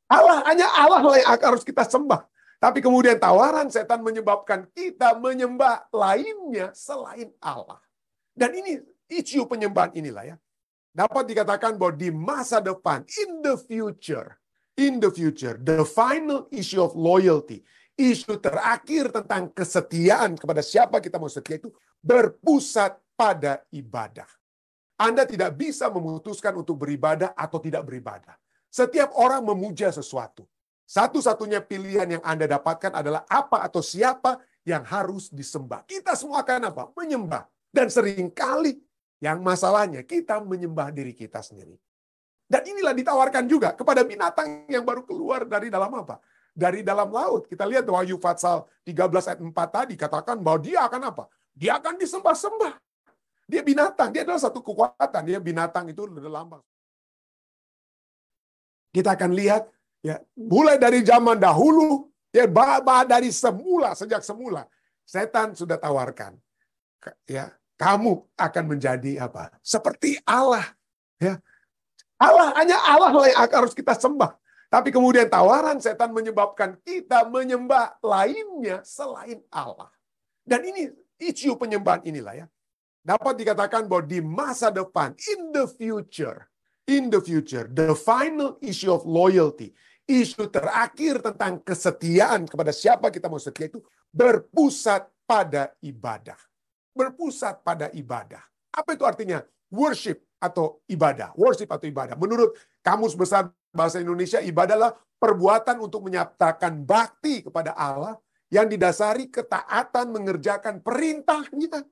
Allah, hanya Allah lah yang harus kita sembah. Tapi kemudian tawaran setan menyebabkan kita menyembah lainnya selain Allah. Dan ini isu penyembahan inilah ya. Dapat dikatakan bahwa di masa depan, in the future, the final issue of loyalty, isu terakhir tentang kesetiaan kepada siapa kita mau setia itu berpusat pada ibadah. Anda tidak bisa memutuskan untuk beribadah atau tidak beribadah. Setiap orang memuja sesuatu. Satu-satunya pilihan yang Anda dapatkan adalah apa atau siapa yang harus disembah. Kita semua akan apa? Menyembah. Dan seringkali yang masalahnya kita menyembah diri kita sendiri. Dan inilah ditawarkan juga kepada binatang yang baru keluar dari dalam apa? Dari dalam laut. Kita lihat Wahyu Pasal 13 ayat 4 tadi katakan bahwa dia akan apa? Dia akan disembah-sembah. Dia binatang, dia adalah satu kekuatan. Dia binatang itu adalah lambang. Kita akan lihat ya, mulai dari zaman dahulu, ya dari semula, sejak semula, setan sudah tawarkan. Ya, kamu akan menjadi apa? Seperti Allah. Ya. Allah, hanya Allah lah yang harus kita sembah. Tapi kemudian tawaran setan menyebabkan kita menyembah lainnya selain Allah. Dan ini isu penyembahan inilah ya. Dapat dikatakan bahwa di masa depan, in the future, the final issue of loyalty, isu terakhir tentang kesetiaan kepada siapa kita mau setia itu berpusat pada ibadah. Berpusat pada ibadah. Apa itu artinya? Worship atau ibadah. Worship atau ibadah. Menurut Kamus Besar Bahasa Indonesia, ibadah adalah perbuatan untuk menyatakan bakti kepada Allah yang didasari ketaatan mengerjakan perintahnya.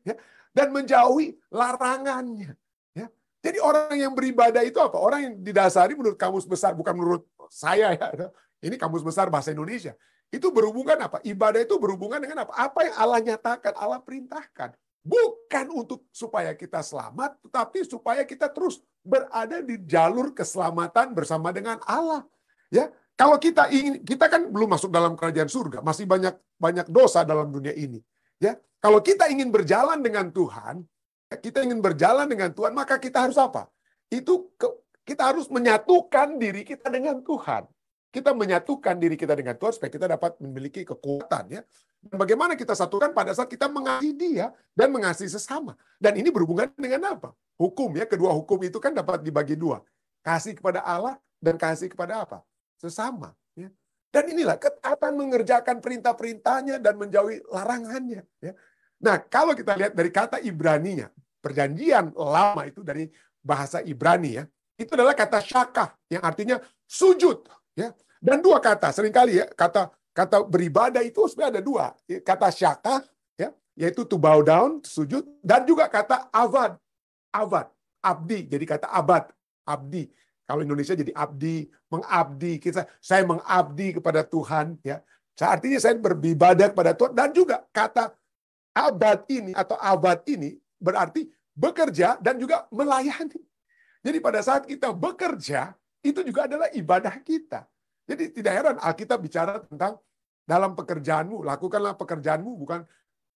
Ya, dan menjauhi larangannya. Ya. Jadi orang yang beribadah itu apa? Orang yang didasari menurut Kamus Besar, bukan menurut saya ya. Ini Kamus Besar Bahasa Indonesia. Itu berhubungan apa? Ibadah itu berhubungan dengan apa? Apa yang Allah nyatakan, Allah perintahkan. Bukan untuk supaya kita selamat, tetapi supaya kita terus berada di jalur keselamatan bersama dengan Allah. Ya, kalau kita ingin, kita kan belum masuk dalam kerajaan surga, masih banyak dosa dalam dunia ini. Ya, kalau kita ingin berjalan dengan Tuhan, maka kita harus apa? Kita harus menyatukan diri kita dengan Tuhan. Kita menyatukan diri kita dengan Tuhan supaya kita dapat memiliki kekuatan ya. Dan bagaimana kita satukan pada saat kita mengasihi Dia dan mengasihi sesama. Dan ini berhubungan dengan apa? Hukum ya. Kedua hukum itu kan dapat dibagi dua. Kasih kepada Allah dan kasih kepada apa? Sesama ya. Dan inilah ketaatan mengerjakan perintah-perintahnya dan menjauhi larangannya. Ya. Nah, kalau kita lihat dari kata Ibraninya, perjanjian lama itu dari bahasa Ibrani ya, itu adalah kata syakah yang artinya sujud. Ya. Dan dua kata, seringkali ya, kata beribadah itu sebenarnya ada dua. Kata syakah, ya, yaitu to bow down, sujud, dan juga kata avad, abdi, jadi kata abad, abdi. Kalau Indonesia jadi abdi, mengabdi. Saya mengabdi kepada Tuhan. Ya. Artinya saya beribadah kepada Tuhan. Dan juga kata abad ini atau abad ini berarti bekerja dan juga melayani. Jadi pada saat kita bekerja, itu juga adalah ibadah kita. Jadi tidak heran Alkitab bicara tentang dalam pekerjaanmu, lakukanlah pekerjaanmu bukan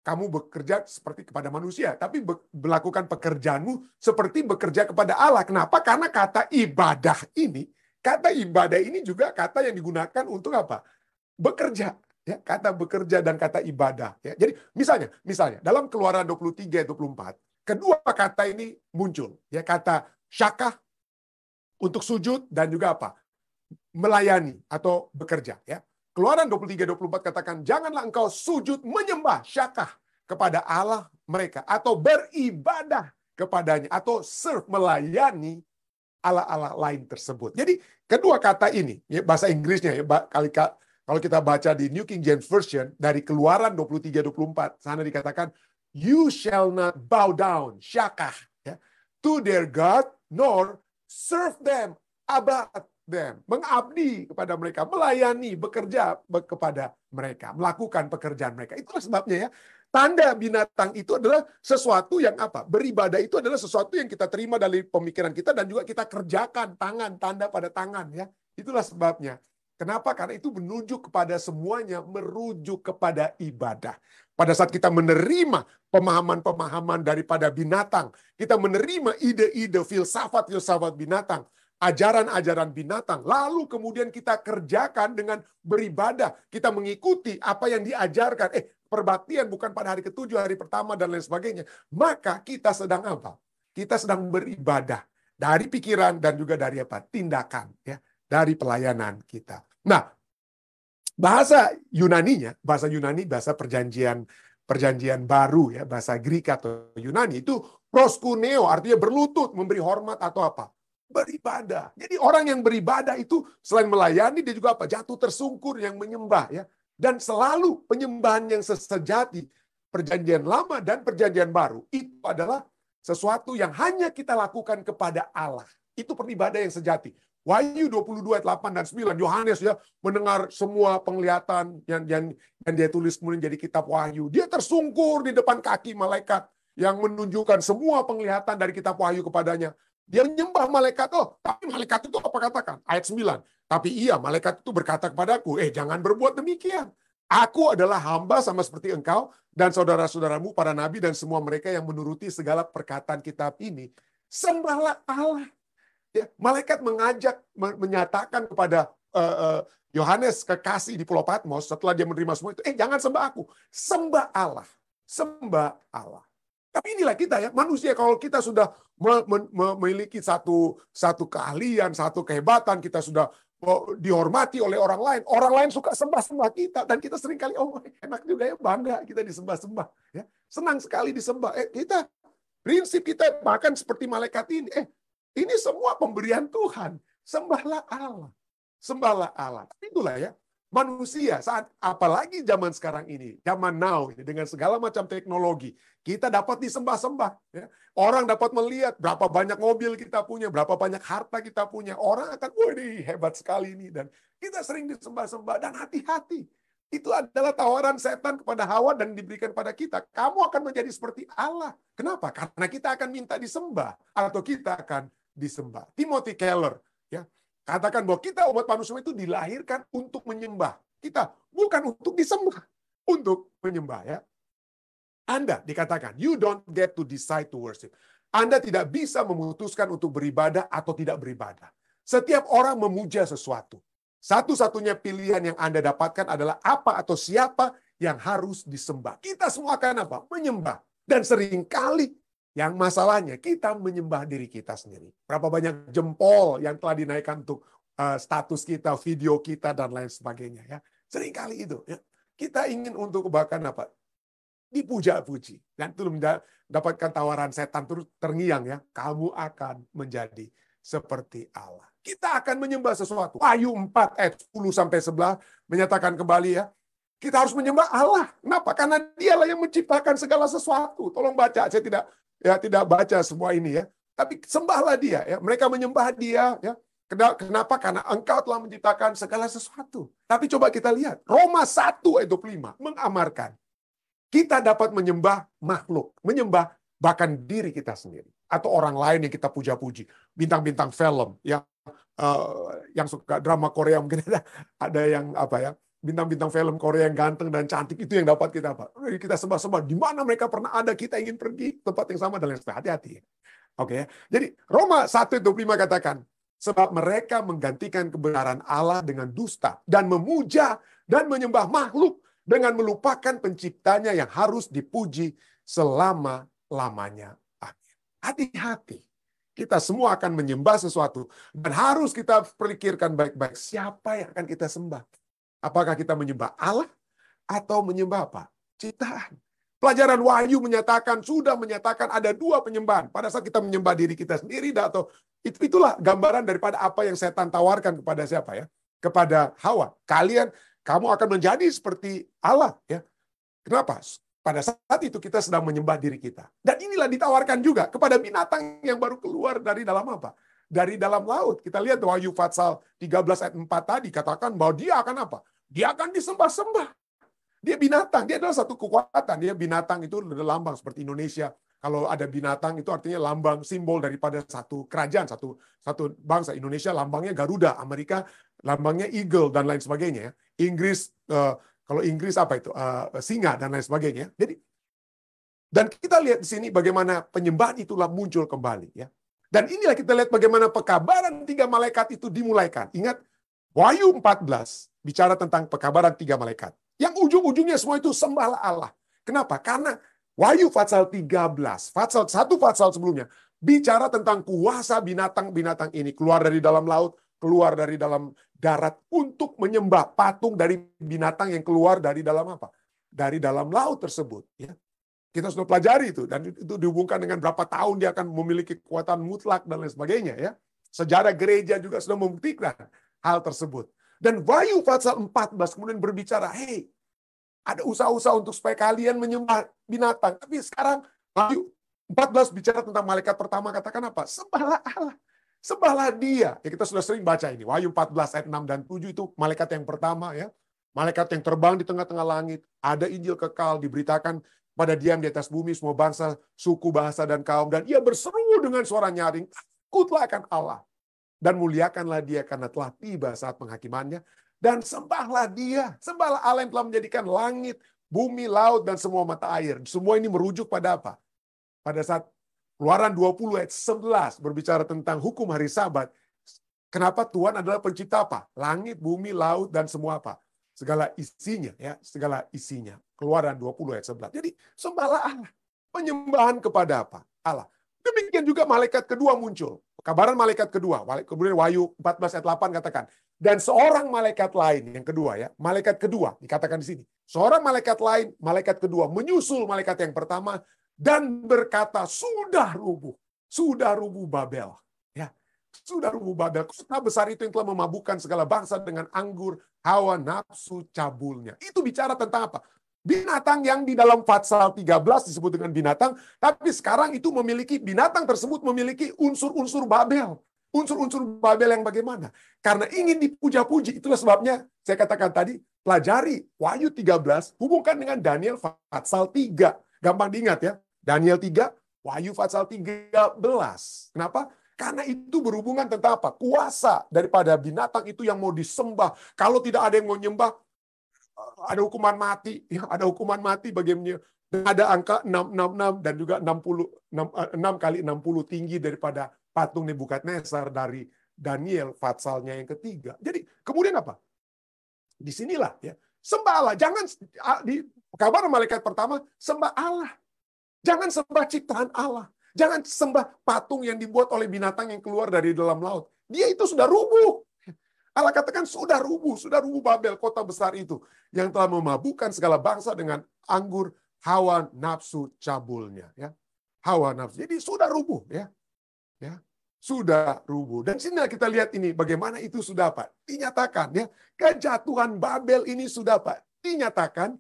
kamu bekerja seperti kepada manusia, tapi melakukan pekerjaanmu seperti bekerja kepada Allah. Kenapa? Karena kata ibadah ini juga kata yang digunakan untuk apa? Bekerja. Ya, kata bekerja dan kata ibadah. Ya. Jadi misalnya dalam Keluaran 23-24, kedua kata ini muncul. Ya, kata syakah untuk sujud dan juga apa? Melayani atau bekerja. Ya. Keluaran 23-24 katakan, janganlah engkau sujud menyembah syakah kepada Allah mereka, atau beribadah kepadanya, atau serve, melayani Allah-Allah lain tersebut. Jadi kedua kata ini, ya, bahasa Inggrisnya, ya, kalau kita baca di New King James Version, dari Keluaran 23-24, sana dikatakan, you shall not bow down, syakah, ya, to their God, nor serve them, abad them, mengabdi kepada mereka, melayani, bekerja kepada mereka, melakukan pekerjaan mereka. Itulah sebabnya ya, tanda binatang itu adalah sesuatu yang apa? Beribadah itu adalah sesuatu yang kita terima dari pemikiran kita dan juga kita kerjakan, tanda pada tangan ya. Itulah sebabnya. Kenapa? Karena itu menuju kepada semuanya, merujuk kepada ibadah. Pada saat kita menerima pemahaman-pemahaman daripada binatang, kita menerima ide-ide filsafat binatang, ajaran-ajaran binatang, lalu kemudian kita kerjakan dengan beribadah, kita mengikuti apa yang diajarkan, perbaktian bukan pada hari ke-7, hari pertama, dan lain sebagainya, maka kita sedang apa? Kita sedang beribadah dari pikiran dan juga dari apa? Tindakan, ya, dari pelayanan kita. Nah, bahasa Yunaninya, bahasa Yunani, bahasa perjanjian baru, ya, bahasa Greek atau Yunani itu proskuneo, artinya berlutut, memberi hormat atau apa? Beribadah. Jadi orang yang beribadah itu selain melayani, dia juga apa? Jatuh tersungkur, yang menyembah, ya. Dan selalu penyembahan yang sejati, perjanjian lama dan perjanjian baru, itu adalah sesuatu yang hanya kita lakukan kepada Allah. Itu beribadah yang sejati. Wahyu 22 ayat 8 dan 9, Yohanes ya mendengar semua penglihatan yang dia tulis kemudian jadi kitab Wahyu. Dia tersungkur di depan kaki malaikat yang menunjukkan semua penglihatan dari kitab Wahyu kepadanya. Dia menyembah malaikat. Oh, tapi malaikat itu apa katakan? Ayat 9. Tapi iya, malaikat itu berkata kepadaku, jangan berbuat demikian. Aku adalah hamba sama seperti engkau dan saudara-saudaramu, para nabi dan semua mereka yang menuruti segala perkataan kitab ini. Sembahlah Allah. Ya, malaikat menyatakan kepada Yohanes kekasih di Pulau Patmos setelah dia menerima semua itu, jangan sembah aku, sembah Allah. Sembah Allah. Tapi inilah kita ya, manusia, kalau kita sudah memiliki satu keahlian, satu kehebatan, kita sudah dihormati oleh orang lain suka sembah-sembah kita, dan kita seringkali, enak juga ya, bangga kita disembah-sembah. Ya. Senang sekali disembah. Kita, prinsip kita bahkan seperti malaikat ini, ini semua pemberian Tuhan. Sembahlah Allah. Sembahlah Allah. Tapi itulah ya, manusia saat apalagi zaman sekarang ini, zaman now dengan segala macam teknologi, kita dapat disembah-sembah. Ya. Orang dapat melihat berapa banyak mobil kita punya, berapa banyak harta kita punya. Orang akan, waduh hebat sekali ini, dan kita sering disembah-sembah. Dan hati-hati, itu adalah tawaran setan kepada Hawa dan diberikan pada kita. Kamu akan menjadi seperti Allah. Kenapa? Karena kita akan minta disembah atau kita akan disembah. Timothy Keller ya katakan bahwa kita umat manusia itu dilahirkan untuk menyembah. Kita bukan untuk disembah, untuk menyembah ya. Anda dikatakan you don't get to decide to worship. Anda tidak bisa memutuskan untuk beribadah atau tidak beribadah. Setiap orang memuja sesuatu. Satu-satunya pilihan yang Anda dapatkan adalah apa atau siapa yang harus disembah. Kita semua akan apa? Menyembah. Dan seringkali yang masalahnya kita menyembah diri kita sendiri. Berapa banyak jempol yang telah dinaikkan untuk status kita, video kita, dan lain sebagainya. Ya. Seringkali itu. Ya. Kita ingin untuk bahkan apa? Dipuja-puji. Dan itu mendapatkan tawaran setan terus terngiang ya. Kamu akan menjadi seperti Allah. Kita akan menyembah sesuatu. Wahyu 4 ayat 10-11 menyatakan kembali ya. Kita harus menyembah Allah. Kenapa? Karena dialah yang menciptakan segala sesuatu. Tolong baca, saya tidak baca semua ini ya. Tapi sembahlah dia ya. Mereka menyembah dia ya. Kenapa? Karena engkau telah menciptakan segala sesuatu. Tapi coba kita lihat. Roma 1 ayat 25 mengamarkan. Kita dapat menyembah makhluk. Menyembah bahkan diri kita sendiri. Atau orang lain yang kita puja-puji. Bintang-bintang film yang suka drama Korea mungkin ada yang apa ya. Bintang-bintang film Korea yang ganteng dan cantik itu yang dapat kita apa? Kita sembah-sembah. Di mana mereka pernah ada, kita ingin pergi tempat yang sama dan lain sebagainya. Hati-hati. Oke. Jadi Roma 1:25 katakan, sebab mereka menggantikan kebenaran Allah dengan dusta dan memuja dan menyembah makhluk dengan melupakan penciptanya yang harus dipuji selama-lamanya. Amin. Hati-hati. Kita semua akan menyembah sesuatu dan harus kita pikirkan baik-baik siapa yang akan kita sembah. Apakah kita menyembah Allah atau menyembah apa? Ciptaan. Pelajaran Wahyu sudah menyatakan ada dua penyembahan. Pada saat kita menyembah diri kita sendiri, atau itulah gambaran daripada apa yang setan tawarkan kepada siapa ya? Kepada Hawa. Kamu akan menjadi seperti Allah ya. Kenapa? Pada saat itu kita sedang menyembah diri kita. Dan inilah ditawarkan juga kepada binatang yang baru keluar dari dalam apa? Dari dalam laut. Kita lihat Wahyu pasal 13 ayat 4 tadi katakan bahwa dia akan apa? Dia akan disembah-sembah. Dia binatang, dia adalah satu kekuatan. Dia binatang itu adalah lambang seperti Indonesia. Kalau ada binatang itu artinya lambang, simbol daripada satu kerajaan, satu bangsa. Indonesia lambangnya Garuda, Amerika lambangnya eagle dan lain sebagainya. Inggris, kalau Inggris apa itu? Singa dan lain sebagainya. Jadi, dan kita lihat di sini bagaimana penyembahan itulah muncul kembali ya. Dan inilah kita lihat bagaimana pekabaran 3 malaikat itu dimulaikan. Ingat, Wahyu 14 bicara tentang pekabaran 3 malaikat. Yang ujung-ujungnya semua itu sembahlah Allah. Kenapa? Karena Wahyu pasal 13, satu pasal sebelumnya, bicara tentang kuasa binatang-binatang ini. Keluar dari dalam laut, keluar dari dalam darat untuk menyembah patung dari binatang yang keluar dari dalam apa? Dari dalam laut tersebut. Ya. Kita sudah pelajari itu. Dan itu dihubungkan dengan berapa tahun dia akan memiliki kekuatan mutlak dan lain sebagainya. Ya. Sejarah gereja juga sudah membuktikan hal tersebut. Dan Wahyu pasal 14 kemudian berbicara, hey, ada usaha-usaha untuk supaya kalian menyembah binatang. Tapi sekarang Wahyu 14 bicara tentang malaikat pertama, katakan apa? Sembahlah Allah. Sembahlah dia. Ya, kita sudah sering baca ini. Wahyu 14 ayat 6 dan 7 itu malaikat yang pertama. Ya. Malaikat yang terbang di tengah-tengah langit. Ada Injil kekal diberitakan pada diam di atas bumi semua bangsa, suku, bahasa, dan kaum. Dan ia berseru dengan suara nyaring, takutlah akan Allah. Dan muliakanlah dia karena telah tiba saat penghakimannya. Dan sembahlah dia. Sembahlah Allah yang telah menjadikan langit, bumi, laut, dan semua mata air. Semua ini merujuk pada apa? Pada saat Keluaran 20 ayat 11 berbicara tentang hukum hari Sabat. Kenapa Tuhan adalah pencipta apa? Langit, bumi, laut, dan semua apa? Segala isinya. Ya, segala isinya. Keluaran 20 ayat 11. Jadi sembahlah Allah. Penyembahan kepada apa? Allah. Demikian juga malaikat kedua muncul. Kabaran malaikat kedua. Kemudian Wahyu 14 ayat 8 katakan. Dan seorang malaikat lain, yang kedua ya. Malaikat kedua, dikatakan di sini. Seorang malaikat lain, malaikat kedua, menyusul malaikat yang pertama. Dan berkata, sudah rubuh Babel. Ya, sudah rubuh Babel. Kota besar itu yang telah memabukkan segala bangsa dengan anggur, hawa nafsu cabulnya. Itu bicara tentang apa? Binatang yang di dalam pasal 13 disebut dengan binatang, tapi sekarang itu memiliki, binatang tersebut memiliki unsur-unsur Babel. Unsur-unsur Babel yang bagaimana? Karena ingin dipuja-puji, itulah sebabnya saya katakan tadi, pelajari Wahyu 13, hubungkan dengan Daniel pasal 3. Gampang diingat ya, Daniel 3, Wahyu pasal 13. Kenapa? Karena itu berhubungan tentang apa? Kuasa daripada binatang itu yang mau disembah. Kalau tidak ada yang mau nyembah, ada hukuman mati. Ya, ada hukuman mati bagaimana? Ada angka 666 dan juga 6 kali 60 tinggi daripada patung Nebukadnezar dari Daniel pasalnya yang ketiga. Jadi kemudian apa? Disinilah ya. Sembah Allah. Jangan di kabar malaikat pertama, sembah Allah. Jangan sembah ciptaan Allah. Jangan sembah patung yang dibuat oleh binatang yang keluar dari dalam laut. Dia itu sudah rubuh. Allah katakan sudah rubuh Babel, kota besar itu. Yang telah memabukkan segala bangsa dengan anggur, hawa nafsu cabulnya. Ya. Hawa nafsu. Jadi sudah rubuh. Ya. Sudah rubuh. Dan sini kita lihat ini, bagaimana itu sudah apa? Dinyatakan. Ya. Kejatuhan Babel ini sudah apa? Dinyatakan.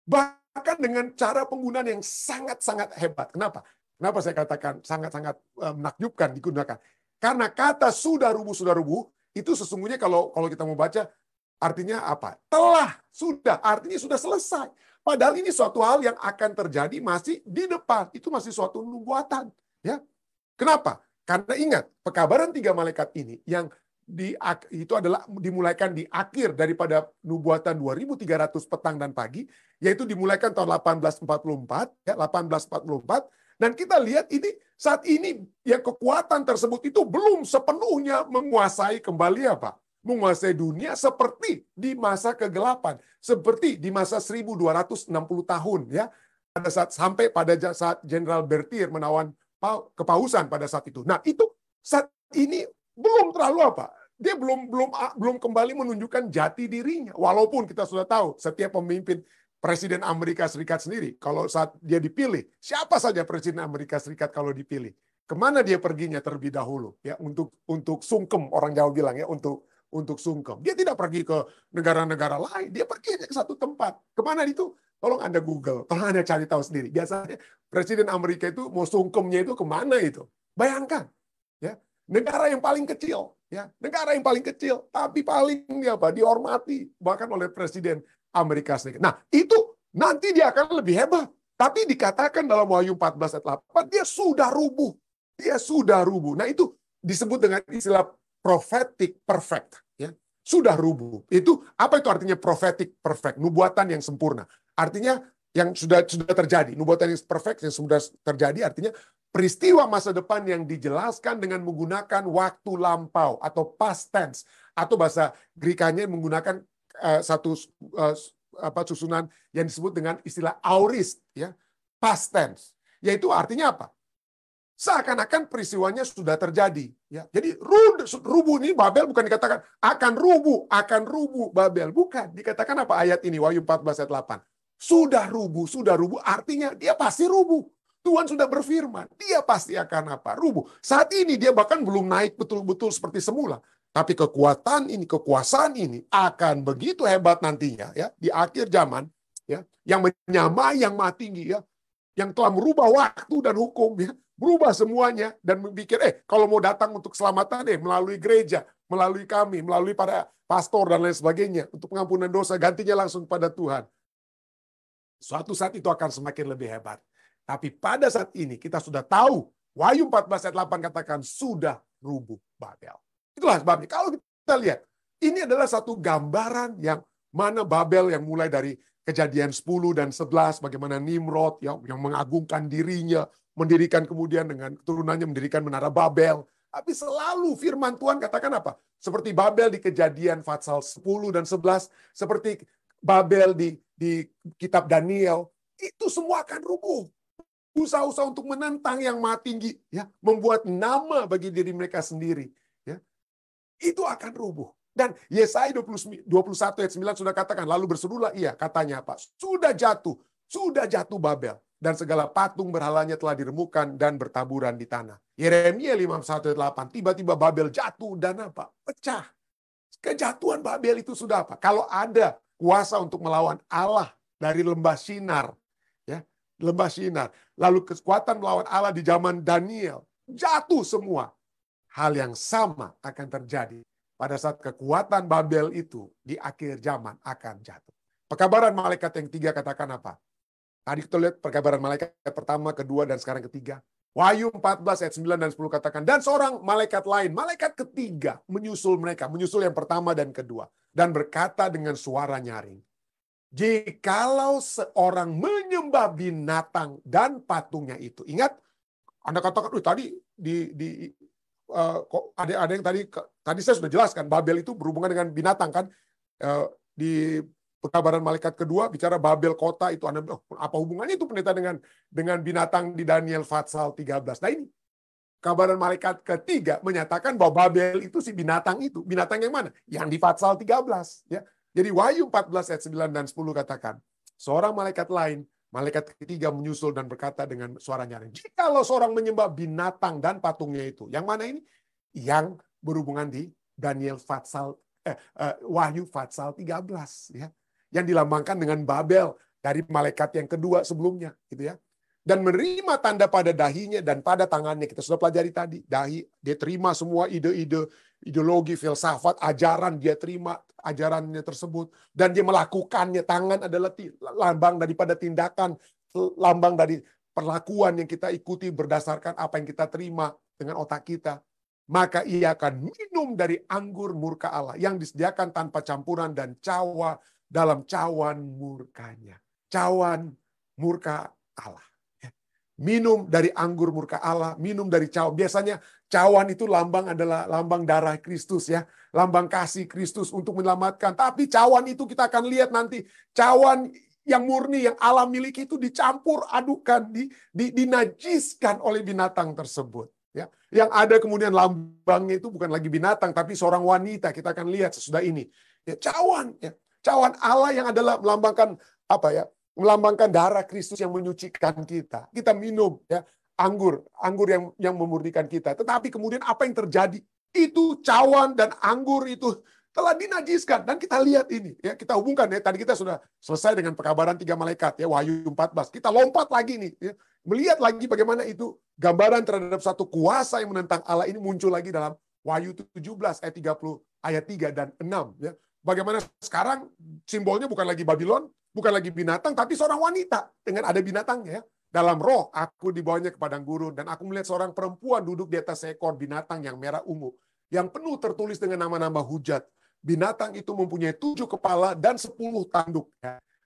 Bahkan dengan cara penggunaan yang sangat-sangat hebat. Kenapa? Kenapa saya katakan sangat-sangat menakjubkan digunakan? Karena kata sudah rubuh, itu sesungguhnya kalau kita mau baca, artinya apa? Sudah, artinya sudah selesai. Padahal ini suatu hal yang akan terjadi masih di depan. Itu masih suatu nubuatan. Ya. Kenapa? Karena ingat, pekabaran 3 malaikat ini yang itu adalah dimulaikan di akhir daripada nubuatan 2300 petang dan pagi, yaitu dimulaikan tahun 1844, ya, 1844. Dan kita lihat ini saat ini yang kekuatan tersebut itu belum sepenuhnya menguasai kembali apa? Menguasai dunia seperti di masa kegelapan, seperti di masa 1260 tahun ya. Pada sampai pada saat Jenderal Berthier menawan kepausan pada saat itu. Nah, itu saat ini belum terlalu apa? Dia belum kembali menunjukkan jati dirinya. Walaupun kita sudah tahu setiap pemimpin Presiden Amerika Serikat sendiri, kalau saat dia dipilih, siapa saja Presiden Amerika Serikat kalau dipilih, kemana dia perginya terlebih dahulu? Ya, untuk sungkem, orang Jawa bilang ya, untuk sungkem. Dia tidak pergi ke negara-negara lain, dia pergi ke satu tempat. Kemana itu? Tolong Anda Google, tolong Anda cari tahu sendiri. Biasanya Presiden Amerika itu mau sungkemnya itu kemana itu? Bayangkan, ya, negara yang paling kecil, ya, negara yang paling kecil, tapi paling dihormati bahkan oleh Presiden Amerika Serikat. Nah, itu nanti dia akan lebih hebat. Tapi dikatakan dalam Wahyu 14 ayat 8, dia sudah rubuh. Dia sudah rubuh. Nah, itu disebut dengan istilah prophetic perfect. Ya. Sudah rubuh. Apa itu artinya prophetic perfect? Nubuatan yang sempurna. Artinya yang sudah terjadi. Nubuatan yang perfect yang sudah terjadi artinya peristiwa masa depan yang dijelaskan dengan menggunakan waktu lampau atau past tense, atau bahasa Grekanya menggunakan satu susunan yang disebut dengan istilah aorist, ya, past tense, yaitu artinya apa? Seakan-akan peristiwanya sudah terjadi, ya. Jadi rubuh ini Babel bukan dikatakan akan rubuh Babel, bukan. Dikatakan apa ayat ini, Wahyu 14 ayat 8. Sudah rubuh artinya dia pasti rubuh. Tuhan sudah berfirman, dia pasti akan apa? Rubuh. Saat ini dia bahkan belum naik betul-betul seperti semula. Tapi kekuasaan ini akan begitu hebat nantinya, ya, di akhir zaman, ya, yang menyamai yang maha tinggi, ya, yang telah merubah waktu dan hukum, ya, berubah semuanya dan berpikir, kalau mau datang untuk keselamatan, melalui gereja, melalui kami, melalui para pastor dan lain sebagainya, untuk pengampunan dosa, gantinya langsung pada Tuhan. Suatu saat itu akan semakin lebih hebat. Tapi pada saat ini kita sudah tahu, Wahyu 14 ayat 8 katakan sudah rubuh Babel. Itulah sebabnya kalau kita lihat, ini adalah satu gambaran yang mana Babel yang mulai dari Kejadian 10 dan 11, bagaimana Nimrod yang mengagungkan dirinya, mendirikan kemudian dengan keturunannya mendirikan menara Babel. Tapi selalu firman Tuhan katakan apa? Seperti Babel di Kejadian pasal 10 dan 11, seperti Babel di kitab Daniel, itu semua akan rubuh. Usaha-usaha untuk menentang yang maha tinggi, ya, membuat nama bagi diri mereka sendiri, ya, itu akan rubuh. Dan Yesaya 21 ayat 9 sudah katakan, lalu berserulah ia, katanya apa? Sudah jatuh Babel, dan segala patung berhalanya telah diremukkan dan bertaburan di tanah. Yeremia 51 ayat 8, tiba-tiba Babel jatuh dan apa? Pecah. Kejatuhan Babel itu sudah apa? Kalau ada kuasa untuk melawan Allah dari lembah Sinar, ya, lembah Sinar, lalu kekuatan melawan Allah di zaman Daniel, jatuh semua. Hal yang sama akan terjadi pada saat kekuatan Babel itu di akhir zaman akan jatuh. Perkabaran malaikat yang ketiga katakan apa? Tadi kita lihat perkabaran malaikat pertama, kedua, dan sekarang ketiga. Wahyu 14 ayat 9 dan 10 katakan, dan seorang malaikat lain, malaikat ketiga, menyusul mereka, menyusul yang pertama dan kedua, dan berkata dengan suara nyaring, jikalau seorang menyembah binatang dan patungnya itu. Ingat, Anda katakan, tadi ada yang tadi saya sudah jelaskan, Babel itu berhubungan dengan binatang kan. Di perkabaran malaikat kedua bicara Babel kota itu, Anda bilang, apa hubungannya itu pendeta dengan binatang di Daniel pasal 13. Nah ini, kabaran malaikat ketiga menyatakan bahwa Babel itu si binatang itu. Binatang yang mana? Yang di pasal 13. Ya. Jadi Wahyu 14 ayat 9 dan 10 katakan, seorang malaikat lain, malaikat ketiga menyusul dan berkata dengan suara nyaring, jikalau seorang menyembah binatang dan patungnya itu. Yang mana ini? Yang berhubungan di Daniel Wahyu pasal 13. Ya. Yang dilambangkan dengan Babel dari malaikat yang kedua sebelumnya. Gitu ya. Dan menerima tanda pada dahinya dan pada tangannya. Kita sudah pelajari tadi. Dahi, dia terima semua ideologi, filsafat, ajaran, dia terima ajarannya tersebut. Dan dia melakukannya. Tangan adalah lambang daripada tindakan, lambang dari perlakuan yang kita ikuti berdasarkan apa yang kita terima dengan otak kita. Maka ia akan minum dari anggur murka Allah yang disediakan tanpa campuran dan cawa dalam cawan murkanya. Cawan murka Allah. Minum dari anggur murka Allah, minum dari cawan. Biasanya cawan itu adalah lambang darah Kristus, ya, lambang kasih Kristus untuk menyelamatkan. Tapi cawan itu kita akan lihat nanti, cawan yang murni yang Allah miliki itu dicampur adukan, dinajiskan oleh binatang tersebut. Ya, yang ada kemudian lambangnya itu bukan lagi binatang, tapi seorang wanita. Kita akan lihat sesudah ini. Ya, cawan, ya, cawan Allah yang adalah melambangkan apa ya? Melambangkan darah Kristus yang menyucikan kita. Kita minum, ya, anggur yang memurnikan kita. Tetapi kemudian apa yang terjadi? Itu cawan dan anggur itu telah dinajiskan. Dan kita lihat ini, ya, kita hubungkan, ya. Tadi kita sudah selesai dengan perkabaran 3 malaikat, ya, Wahyu 14. Kita lompat lagi nih, ya. Melihat lagi bagaimana itu gambaran terhadap satu kuasa yang menentang Allah ini muncul lagi dalam Wahyu 17 ayat 30 ayat 3 dan 6, ya. Bagaimana sekarang simbolnya bukan lagi Babylon, bukan lagi binatang, tapi seorang wanita dengan ada binatangnya. Dalam roh, aku dibawanya ke padang gurun, dan aku melihat seorang perempuan duduk di atas seekor binatang yang merah ungu, yang penuh tertulis dengan nama-nama hujat. Binatang itu mempunyai 7 kepala dan 10 tanduk.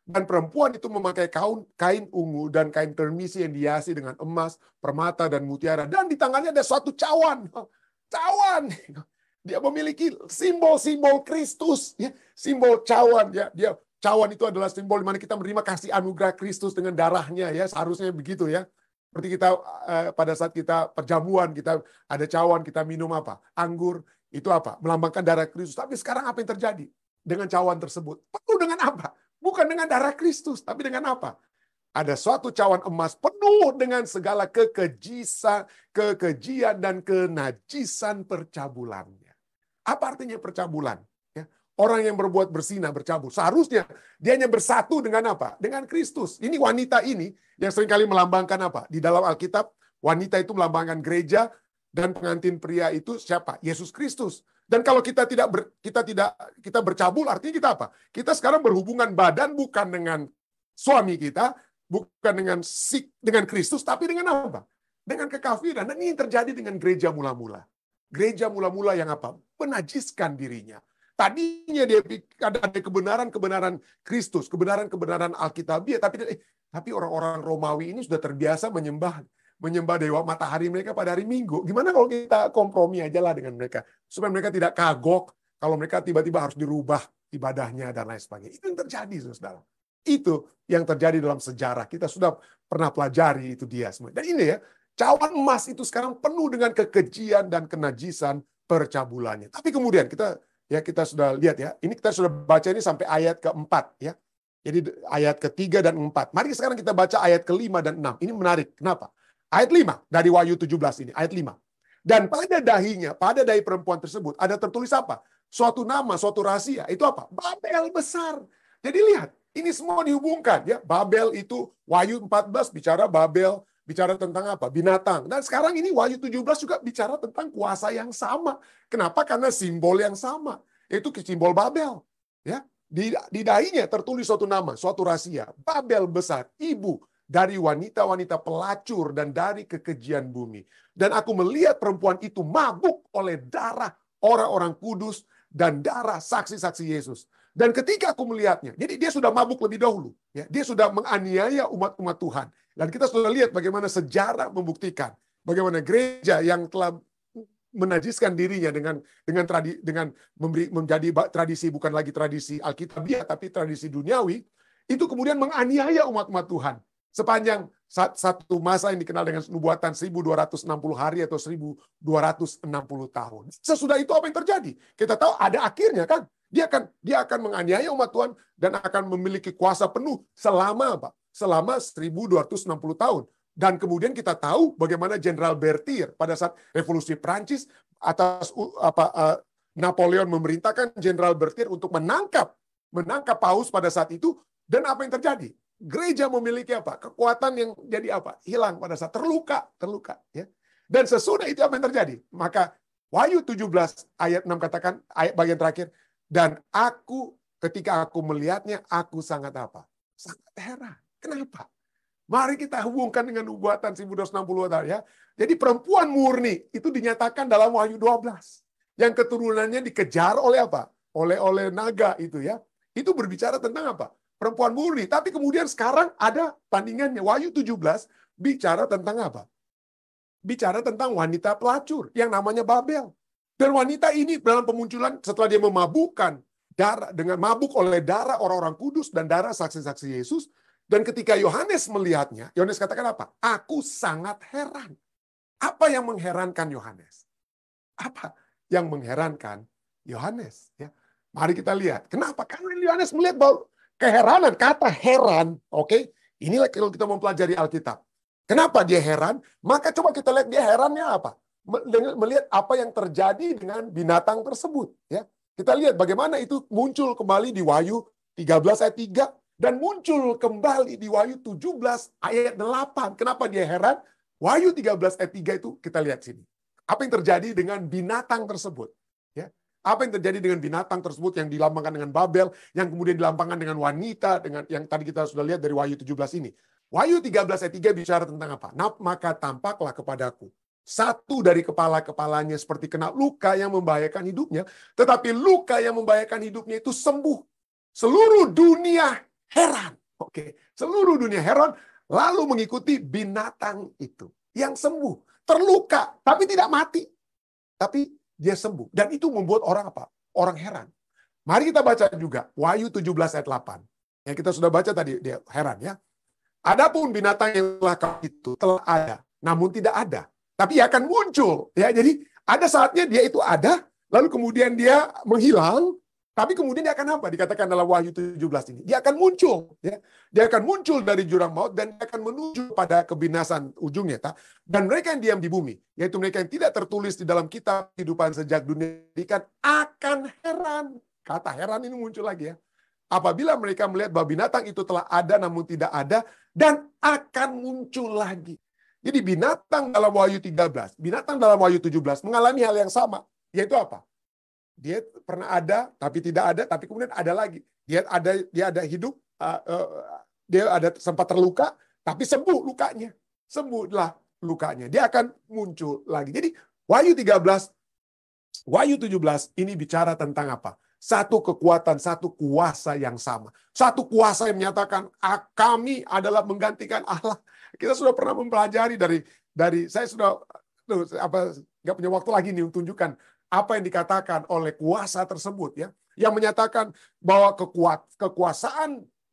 Dan perempuan itu memakai kain ungu dan kain permisi yang dihiasi dengan emas, permata, dan mutiara. Dan di tangannya ada suatu cawan. Cawan. Dia memiliki simbol-simbol Kristus. Ya. Simbol cawan. Ya. Cawan itu adalah simbol di mana kita menerima kasih anugerah Kristus dengan darahnya. Ya. Seharusnya begitu ya. Seperti kita pada saat kita perjamuan, kita ada cawan, kita minum apa? Anggur. Itu apa? Melambangkan darah Kristus. Tapi sekarang apa yang terjadi dengan cawan tersebut? Penuh dengan apa? Bukan dengan darah Kristus, tapi dengan apa? Ada suatu cawan emas penuh dengan segala kekejian dan kenajisan percabulannya. Apa artinya percabulan? Ya, orang yang berbuat berzina bercabul. Seharusnya dia hanya bersatu dengan apa? Dengan Kristus. Ini wanita ini yang seringkali melambangkan apa? Di dalam Alkitab, wanita itu melambangkan gereja dan pengantin pria itu siapa? Yesus Kristus. Dan kalau kita bercabul, artinya kita apa? Kita sekarang berhubungan badan bukan dengan suami kita, bukan dengan Kristus, tapi dengan apa? Dengan kekafiran. Dan ini yang terjadi dengan gereja mula-mula. Gereja mula-mula yang apa? Menajiskan dirinya. Tadinya dia ada kebenaran Kristus, kebenaran Alkitabiah, tapi orang-orang Romawi ini sudah terbiasa menyembah dewa matahari mereka pada hari Minggu. Gimana kalau kita kompromi aja lah dengan mereka? Supaya mereka tidak kagok kalau mereka tiba-tiba harus dirubah ibadahnya dan lain sebagainya. Itu yang terjadi, saudara. Itu yang terjadi dalam sejarah. Kita sudah pernah pelajari itu dia semua. Dan ini ya, cawan emas itu sekarang penuh dengan kekejian dan kenajisan percabulannya. Tapi kemudian kita sudah lihat ya, ini kita sudah baca ini sampai ayat keempat ya. Jadi ayat ketiga dan 4. Mari sekarang kita baca ayat kelima dan 6. Ini menarik. Kenapa? Ayat 5 dari Wahyu 17 ini, ayat 5. Dan pada dahinya, pada dahi perempuan tersebut, ada tertulis apa? Suatu nama, suatu rahasia. Itu apa? Babel besar. Jadi lihat, ini semua dihubungkan. Ya, Babel itu, Wahyu 14 bicara Babel, bicara tentang apa? Binatang. Dan sekarang ini Wahyu 17 juga bicara tentang kuasa yang sama. Kenapa? Karena simbol yang sama. Yaitu simbol Babel. Ya, di dahinya tertulis suatu nama, suatu rahasia. Babel besar, ibu dari wanita-wanita pelacur dan dari kekejian bumi. Dan aku melihat perempuan itu mabuk oleh darah orang-orang kudus dan darah saksi-saksi Yesus. Dan ketika aku melihatnya, jadi dia sudah mabuk lebih dahulu. Ya, dia sudah menganiaya umat-umat Tuhan. Dan kita sudah lihat bagaimana sejarah membuktikan bagaimana gereja yang telah menajiskan dirinya dengan menjadi tradisi, bukan lagi tradisi Alkitabiah tapi tradisi duniawi, itu kemudian menganiaya umat-umat Tuhan. Sepanjang satu masa yang dikenal dengan nubuatan 1260 hari atau 1260 tahun. Sesudah itu apa yang terjadi? Kita tahu ada akhirnya kan. Dia akan menganiaya umat Tuhan dan akan memiliki kuasa penuh selama apa? Selama 1260 tahun. Dan kemudian kita tahu bagaimana Jenderal Berthier pada saat Revolusi Prancis atas Napoleon memerintahkan Jenderal Berthier untuk menangkap Paus pada saat itu. Dan apa yang terjadi? Gereja memiliki apa? Kekuatan yang jadi apa? Hilang pada saat terluka ya. Dan sesudah itu apa yang terjadi? Maka Wahyu 17 ayat 6 katakan, ayat bagian terakhir, dan ketika aku melihatnya, aku sangat apa? Sangat heran. Kenapa? Mari kita hubungkan dengan nubuatan 1260 tahun ya. Jadi perempuan murni itu dinyatakan dalam Wahyu 12. Yang keturunannya dikejar oleh apa? Oleh naga itu ya. Itu berbicara tentang apa? Perempuan murni. Tapi kemudian sekarang ada tandingannya. Wahyu 17 bicara tentang apa? Bicara tentang wanita pelacur yang namanya Babel. Dan wanita ini dalam pemunculan setelah dia memabukkan darah, dengan mabuk oleh darah orang-orang kudus dan darah saksi-saksi Yesus. Dan ketika Yohanes melihatnya, Yohanes katakan apa? Aku sangat heran. Apa yang mengherankan Yohanes? Apa yang mengherankan Yohanes? Ya. Mari kita lihat. Kenapa? Karena Yohanes melihat bahwa keheranan, kata heran, oke? Inilah kalau kita mempelajari Alkitab. Kenapa dia heran? Maka coba kita lihat dia herannya apa? Melihat apa yang terjadi dengan binatang tersebut. Ya, kita lihat bagaimana itu muncul kembali di Wahyu 13 ayat 3 dan muncul kembali di Wahyu 17 ayat 8. Kenapa dia heran? Wahyu 13 ayat 3 itu kita lihat sini. Apa yang terjadi dengan binatang tersebut? Ya. Apa yang terjadi dengan binatang tersebut yang dilambangkan dengan Babel, yang kemudian dilambangkan dengan wanita, dengan yang tadi kita sudah lihat dari Wahyu 17 ini. Wahyu 13 ayat 3 bicara tentang apa? Maka tampaklah kepadaku satu dari kepala-kepalanya seperti kena luka yang membahayakan hidupnya, tetapi luka yang membahayakan hidupnya itu sembuh. Seluruh dunia heran. Oke, seluruh dunia heran, lalu mengikuti binatang itu yang sembuh, terluka tapi tidak mati, tapi dia sembuh. Dan itu membuat orang apa? Orang heran. Mari kita baca juga Wahyu 17 ayat 8. Yang kita sudah baca tadi, dia heran ya. Adapun binatang yang telah itu telah ada, namun tidak ada, tapi ia akan muncul. Ya, jadi ada saatnya dia itu ada, lalu kemudian dia menghilang, tapi kemudian dia akan apa? Dikatakan dalam Wahyu 17 ini. Dia akan muncul. Ya. Dia akan muncul dari jurang maut dan akan menuju pada kebinasan ujungnya. Dan mereka yang diam di bumi, yaitu mereka yang tidak tertulis di dalam kitab kehidupan sejak dunia didirikan, akan heran. Kata heran ini muncul lagi ya. Apabila mereka melihat bahwa binatang itu telah ada namun tidak ada dan akan muncul lagi. Jadi binatang dalam Wahyu 13, binatang dalam Wahyu 17 mengalami hal yang sama. Yaitu apa? Dia pernah ada, tapi tidak ada, tapi kemudian ada lagi. Dia ada hidup, dia ada sempat terluka, tapi sembuh lukanya. Sembuhlah lukanya. Dia akan muncul lagi. Jadi Wahyu 13, Wahyu 17 ini bicara tentang apa? Satu kekuatan, satu kuasa yang sama. Satu kuasa yang menyatakan kami adalah menggantikan Allah. Kita sudah pernah mempelajari dari saya sudah nggak punya waktu lagi nih untuk tunjukkan apa yang dikatakan oleh kuasa tersebut ya, yang menyatakan bahwa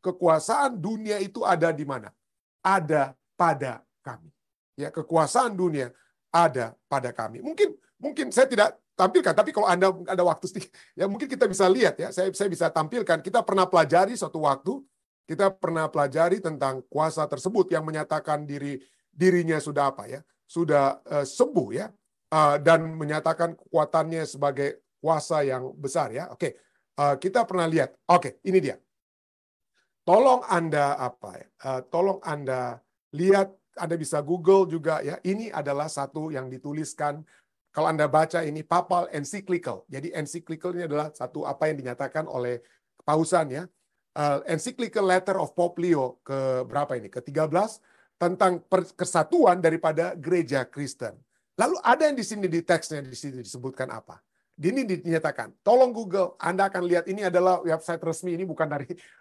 kekuasaan dunia itu ada di mana? Ada pada kami. Ya, kekuasaan dunia ada pada kami. Mungkin saya tidak tampilkan, tapi kalau Anda ada waktu sedikit, ya mungkin kita bisa lihat ya. Saya bisa tampilkan. Kita pernah pelajari suatu waktu, kita pernah pelajari tentang kuasa tersebut yang menyatakan dirinya sudah apa ya, sudah sembuh ya, dan menyatakan kekuatannya sebagai kuasa yang besar ya. Oke, kita pernah lihat. Oke, ini dia. Tolong Anda tolong Anda lihat. Anda bisa Google juga ya. Ini adalah satu yang dituliskan. Kalau Anda baca ini papal encyclical. Jadi encyclical ini adalah satu apa yang dinyatakan oleh pausan ya. Encyclical letter of Pope Leo ke berapa ini? Ke-13 tentang kesatuan daripada gereja Kristen. Lalu ada yang di sini di teksnya di sini disebutkan apa? Ini dinyatakan. Tolong Google, Anda akan lihat ini adalah website resmi, ini bukan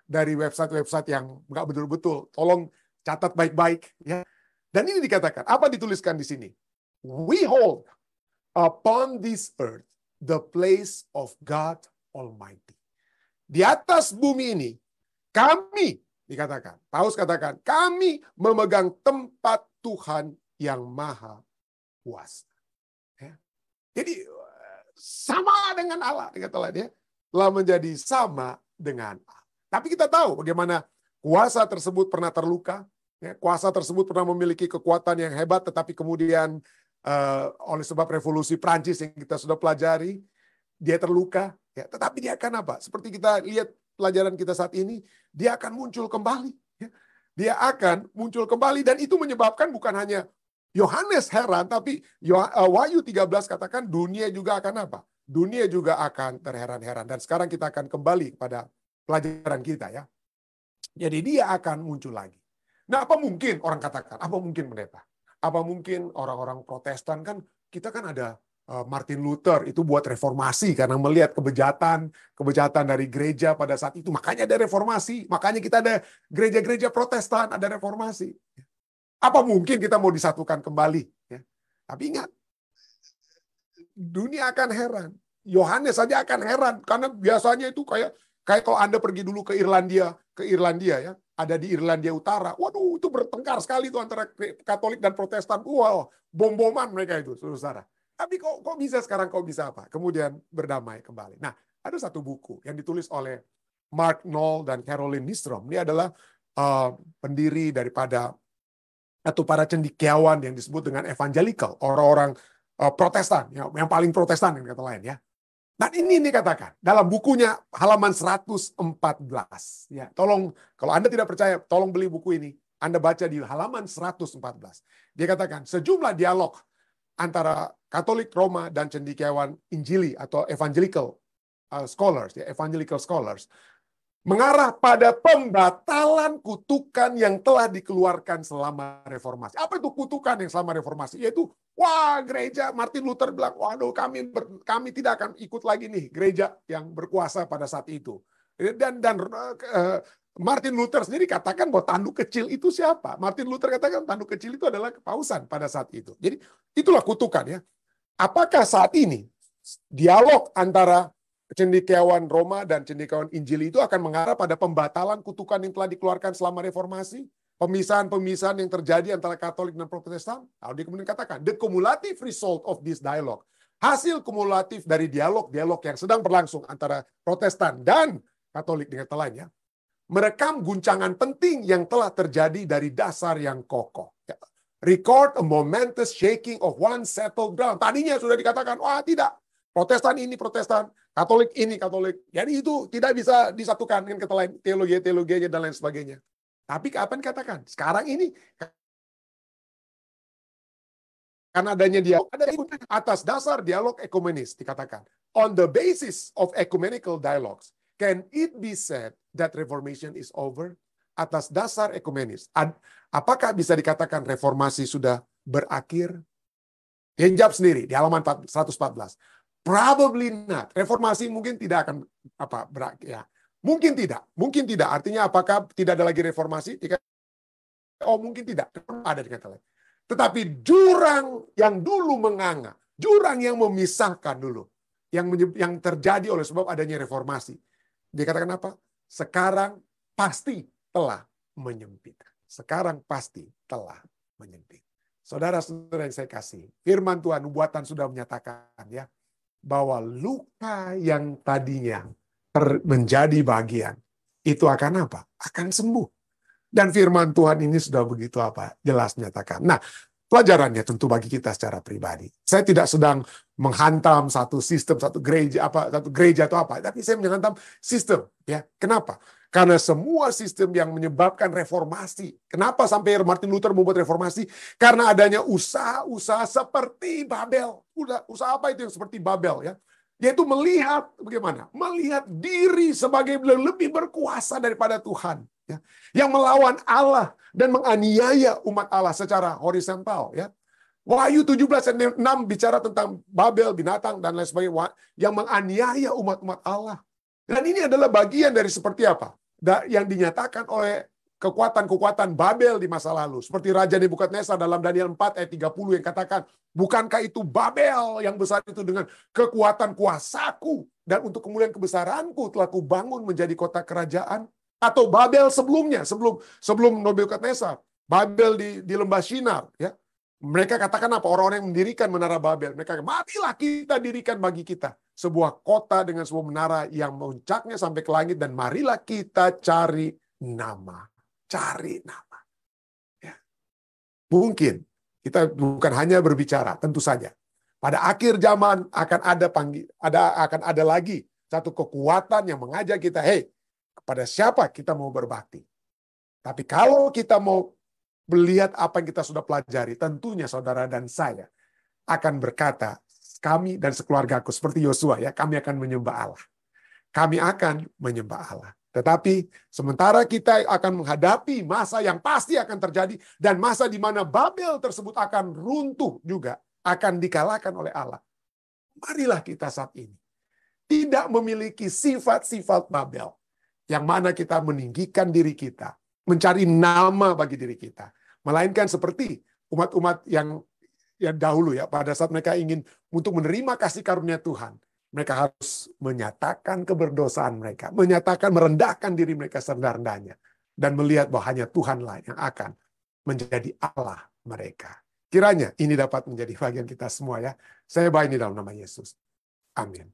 dari website-website yang nggak betul-betul. Tolong catat baik-baik ya. Dan ini dikatakan, apa dituliskan di sini? We hold upon this earth the place of God Almighty. Di atas bumi ini, kami, dikatakan, Paus katakan, kami memegang tempat Tuhan yang maha kuasa. Ya. Jadi, sama dengan Allah, dikatakan dia, telah menjadi sama dengan Allah. Tapi kita tahu bagaimana kuasa tersebut pernah terluka, ya, kuasa tersebut pernah memiliki kekuatan yang hebat, tetapi kemudian oleh sebab revolusi Prancis yang kita sudah pelajari, dia terluka, ya, tetapi dia akan apa? Seperti kita lihat pelajaran kita saat ini, dia akan muncul kembali. Ya. Dia akan muncul kembali, dan itu menyebabkan bukan hanya Yohanes heran, tapi Wahyu 13 katakan dunia juga akan apa? Dunia juga akan terheran-heran. Dan sekarang kita akan kembali kepada pelajaran kita ya. Jadi dia akan muncul lagi. Nah, apa mungkin orang katakan? Apa mungkin pendeta? Apa mungkin orang-orang Protestan kan kita kan ada Martin Luther itu buat reformasi karena melihat kebejatan dari gereja pada saat itu. Makanya ada reformasi. Makanya kita ada gereja-gereja Protestan, ada reformasi. Apa mungkin kita mau disatukan kembali? Ya. Tapi ingat, dunia akan heran. Yohanes saja akan heran karena biasanya itu kayak kalau Anda pergi dulu ke Irlandia ya, ada di Irlandia Utara. Waduh, itu bertengkar sekali tuh antara Katolik dan Protestan. Wow, bom-boman mereka itu, saudara. Tapi kok bisa sekarang, kok bisa apa? Kemudian berdamai kembali. Nah, ada satu buku yang ditulis oleh Mark Knoll dan Caroline Nystrom. Ini adalah pendiri daripada atau para cendekiawan yang disebut dengan evangelical, orang-orang Protestan, yang paling Protestan yang kata lain ya. Dan ini dikatakan dalam bukunya halaman 114. Ya, tolong kalau Anda tidak percaya, tolong beli buku ini. Anda baca di halaman 114. Dia katakan sejumlah dialog antara Katolik Roma dan cendekiawan Injili atau evangelical scholars, ya, evangelical scholars, mengarah pada pembatalan kutukan yang telah dikeluarkan selama reformasi. Apa itu kutukan yang selama reformasi? Yaitu, wah, gereja Martin Luther bilang, waduh, kami tidak akan ikut lagi nih gereja yang berkuasa pada saat itu. Dan Martin Luther sendiri katakan bahwa tanduk kecil itu siapa? Martin Luther katakan tanduk kecil itu adalah kepausan pada saat itu. Jadi itulah kutukan ya. Apakah saat ini dialog antara cendekiawan Roma dan cendekiawan Injil itu akan mengarah pada pembatalan kutukan yang telah dikeluarkan selama reformasi? Pemisahan-pemisahan yang terjadi antara Katolik dan Protestan? Lalu dia kemudian katakan, the cumulative result of this dialogue. Hasil kumulatif dari dialog-dialog yang sedang berlangsung antara Protestan dan Katolik dengan kata lain ya, merekam guncangan penting yang telah terjadi dari dasar yang kokoh. Record a momentous shaking of one settled ground. Tadinya sudah dikatakan, wah tidak. Protestan ini Protestan, Katolik ini Katolik. Jadi itu tidak bisa disatukan dengan kata lain, teologi-teologinya dan lain sebagainya. Tapi kapan katakan? Sekarang ini, karena adanya dialog, ada atas dasar dialog ekumenis, dikatakan. On the basis of ecumenical dialogues, can it be said that reformation is over? Atas dasar ekumenis, apakah bisa dikatakan reformasi sudah berakhir? Dia jawab sendiri di halaman 114. Probably not. Reformasi mungkin tidak akan berakhir. Ya. Mungkin tidak. Artinya apakah tidak ada lagi reformasi? Oh mungkin tidak. Ada dikata lain. Tetapi jurang yang dulu menganga, jurang yang memisahkan dulu, yang terjadi oleh sebab adanya reformasi. Dikatakan apa? Sekarang pasti telah menyempit. Sekarang pasti telah menyempit. Saudara-saudara yang saya kasih, firman Tuhan, nubuatan sudah menyatakan ya, bahwa luka yang tadinya menjadi bagian, itu akan apa? Akan sembuh. Dan firman Tuhan ini sudah begitu jelas menyatakan. Nah, pelajarannya tentu bagi kita secara pribadi. Saya tidak sedang menghantam satu sistem, satu gereja atau apa, tapi saya menghantam sistem. Ya, kenapa? Karena semua sistem yang menyebabkan reformasi. Kenapa sampai Martin Luther membuat reformasi? Karena adanya usaha-usaha seperti Babel. Usaha apa itu yang seperti Babel ya? Yaitu melihat bagaimana? Melihat diri sebagai lebih berkuasa daripada Tuhan. Ya, yang melawan Allah dan menganiaya umat Allah secara horizontal. Ya. Wahyu 17:6 bicara tentang Babel, binatang, dan lain sebagainya. Yang menganiaya umat-umat Allah. Dan ini adalah bagian dari seperti apa? Yang dinyatakan oleh kekuatan-kekuatan Babel di masa lalu. Seperti Raja Nebukadnezar dalam Daniel 4 ayat 30 yang katakan, bukankah itu Babel yang besar itu dengan kekuatan kuasaku, dan untuk kemuliaan kebesaranku telah kubangun menjadi kota kerajaan. Atau Babel sebelumnya, sebelum Nebukadnezar, Babel di lembah Shinar. Ya. Mereka katakan apa? Orang-orang yang mendirikan menara Babel. Mereka katakan, marilah kita dirikan bagi kita sebuah kota dengan sebuah menara yang puncaknya sampai ke langit, dan marilah kita cari nama. Cari nama. Ya. Mungkin kita bukan hanya berbicara, tentu saja. Pada akhir zaman akan ada lagi satu kekuatan yang mengajak kita, hey, kepada siapa kita mau berbakti. Tapi kalau kita mau melihat apa yang kita sudah pelajari, tentunya saudara dan saya akan berkata, kami dan sekeluargaku seperti Yosua ya, kami akan menyembah Allah. Kami akan menyembah Allah. Tetapi sementara kita akan menghadapi masa yang pasti akan terjadi, dan masa di mana Babel tersebut akan runtuh juga, akan dikalahkan oleh Allah. Marilah kita saat ini tidak memiliki sifat-sifat Babel, yang mana kita meninggikan diri kita, mencari nama bagi diri kita. Melainkan seperti umat-umat yang dahulu ya, pada saat mereka ingin untuk menerima kasih karunia Tuhan, mereka harus menyatakan keberdosaan mereka, merendahkan diri mereka serendah-rendahnya, dan melihat bahwa hanya Tuhanlah yang akan menjadi Allah mereka. Kiranya ini dapat menjadi bagian kita semua ya. Saya bawa ini dalam nama Yesus. Amin.